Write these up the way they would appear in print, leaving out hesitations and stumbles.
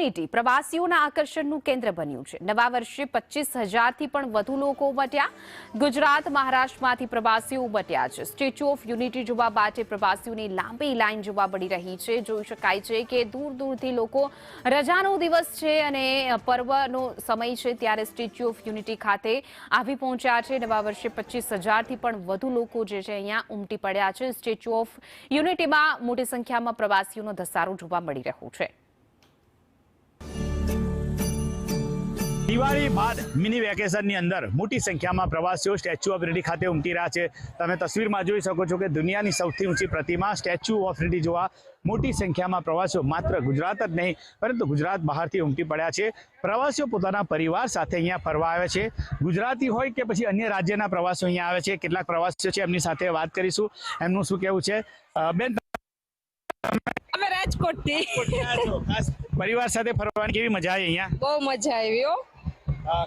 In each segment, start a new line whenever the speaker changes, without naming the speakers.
Unity પ્રવાસીઓના આકર્ષણનું કેન્દ્ર બન્યું છે। નવા વર્ષે 25,000થી પણ વધુ લોકો ઉમટ્યા। ગુજરાત મહારાષ્ટ્રમાંથી પ્રવાસીઓ ઉમટ્યા છે। સ્ટેચ્યુ ઓફ યુનિટી જોવા માટે પ્રવાસીઓની લાંબી લાઈન જોવા મળી રહી છે। જોઈ શકાય છે કે દૂર દૂરથી લોકો રજાનો દિવસ છે અને પર્વનો સમય છે ત્યારે સ્ટેચ્યુ ઓફ યુનિટી ખાતે આવી પહોંચ્યા છે। નવા વર્ષે 25,000થી પણ વધુ લોકો જે છે અહીંયા ઉમટી પડ્યા છે। સ્ટેચ્યુ ઓફ યુનિટીમાં મોટી સંખ્યામાં પ્રવાસીઓનો ધસારો જોવા મળી રહ્યો છે।
દિવાળી બાદ મિની વેકેશનની અંદર મોટી સંખ્યામાં પ્રવાસીઓ સ્ટેચ્યુ ઓફ યુનિટી ખાતે ઉમટી રહ્યા છે। તમે તસવીરમાં જોઈ શકો છો કે દુનિયાની સૌથી ઊંચી પ્રતિમા સ્ટેચ્યુ ઓફ યુનિટી જોવા મોટી સંખ્યામાં પ્રવાસીઓ માત્ર ગુજરાત જ નહીં પરંતુ ગુજરાત બહારથી ઉમટી પડ્યા છે। પ્રવાસીઓ પોતાના પરિવાર સાથે અહીંયા ફરવા આવે છે। ગુજરાતી હોય કે પછી અન્ય રાજ્યના પ્રવાસીઓ અહીંયા આવે છે। કેટલાક પ્રવાસીઓ છે એમની સાથે વાત કરીશું, એમનું શું કહેવું છે। બેન,
અમે રાજકોટથી
ખાસ પરિવાર સાથે ફરવાની કેવી મજા આવી અહીંયા?
બહુ મજા આવી હો।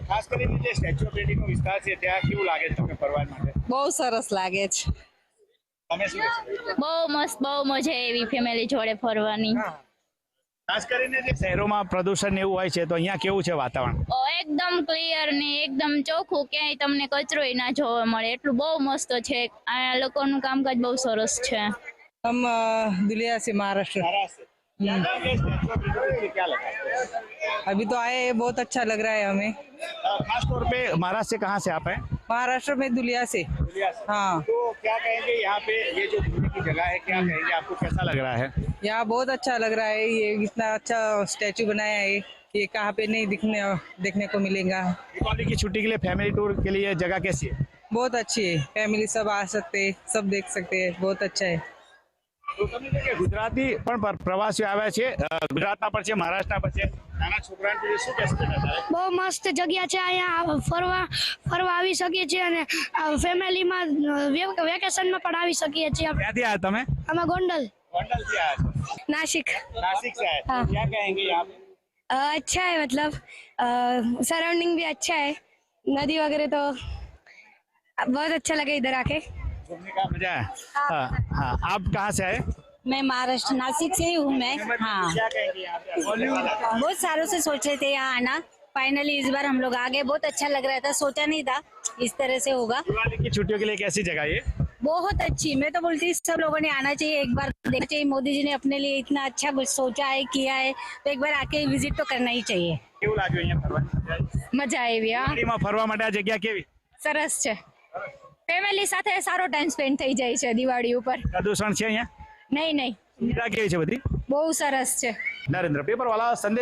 ખાસ કરીને જે સ્ટેચ્યુ ઓફ યુનિટીનો વિસ્તાર છે ત્યાં કેવું લાગે છે તમને ફરવા માટે?
બહુ સરસ લાગે છે।
તમે શું કહેશો?
બહુ મસ્ત, બહુ મજા આવી ફેમિલી જોડે ફરવાની।
ખાસ કરીને જે શહેરોમાં પ્રદૂષણ એવું હોય છે તો અહીંયા કેવું છે વાતાવરણ?
એકદમ ક્લિયર ને એકદમ ચોખ્ખું, ક્યાંય તમને કચરોય ના જોવા મળે, એટલું બહુ મસ્ત છે। આ લોકોનું કામકાજ બહુ સરસ છે।
हम दुलिया से महाराष्ट्र।
क्या लगा?
अभी तो आए हैं, बहुत अच्छा लग रहा है हमें।
खास तौर पे महाराष्ट्र से कहाँ से आप हैं?
महाराष्ट्र में दुलिया से। हाँ,
तो क्या कहेंगे यहाँ पे ये जो घूमने की जगह है, क्या कहेंगे, आपको कैसा लग रहा है?
यहाँ बहुत अच्छा लग रहा है। ये इतना अच्छा स्टैचू बनाया है, ये कहाँ पे नहीं देखने को मिलेगा।
दिवाली की छुट्टी के लिए फैमिली टूर के लिए जगह कैसी है?
बहुत अच्छी है, फैमिली सब आ सकते हैं, सब देख सकते हैं, बहुत अच्छा है।
તો તમે કે ગુજરાતી પણ પ્રવાસીઓ આવ્યા છે, ગુજરાતના પણ છે, મહારાષ્ટ્રના પણ છે, નાના છોકરાને શું કહેશો બેટા?
બહુ મસ્ત જગ્યા છે। અહીંયા ફરવા આવી શકીએ છીએ અને ફેમિલીમાં વેકેશનમાં પણ આવી શકીએ છીએ।
ક્યાંથી આવ્યા તમે?
અમે ગોંડલ
गोंडल से आए थे।
नासिक
नासिक से आए थे। क्या कहेंगे यहाँ पे?
अच्छा है, मतलब सराउंडिंग भी अच्छा है, नदी वगैरह तो बहुत अच्छा लगा इधर आके,
घूमने का मजा है। हाँ हाँ, आप कहाँ से आए?
मैं महाराष्ट्र नासिक से ही हूँ मैं। हाँ,
क्या कहेंगे यहाँ पे?
बहुत सालों से सोच रहे थे यहाँ आना, फाइनली इस बार हम लोग आ गए। बहुत अच्छा लग रहा था, सोचा नहीं था इस तरह से होगा।
दिवाली की छुट्टियों के लिए कैसी जगह ये?
बहुत अच्छी, मैं तो बोलती हूँ सब लोगों ने आना चाहिए, एक बार देखना चाहिए। मोदी जी ने अपने लिए इतना अच्छा कुछ सोचा है, किया है, तो एक बार आके विजिट तो करना ही चाहिए।
કેવું લાગ્યું અહીંયા ફરવા?
મજા આવી।
દિવાળીમાં ફરવા માટે આ જગ્યા કેવી?
સરસ છે, ફેમિલી સાથે સારો ટાઈમ સ્પેન્ડ થઈ જાય છે દિવાળી ઉપર।
પ્રદૂષણ છે અહીંયા?
નહીં નહીં,
સુવિધા કેવી છે બધી?
બહુ સરસ છે।
નરેન્દ્ર, પેપરવાલા, સંદેશ।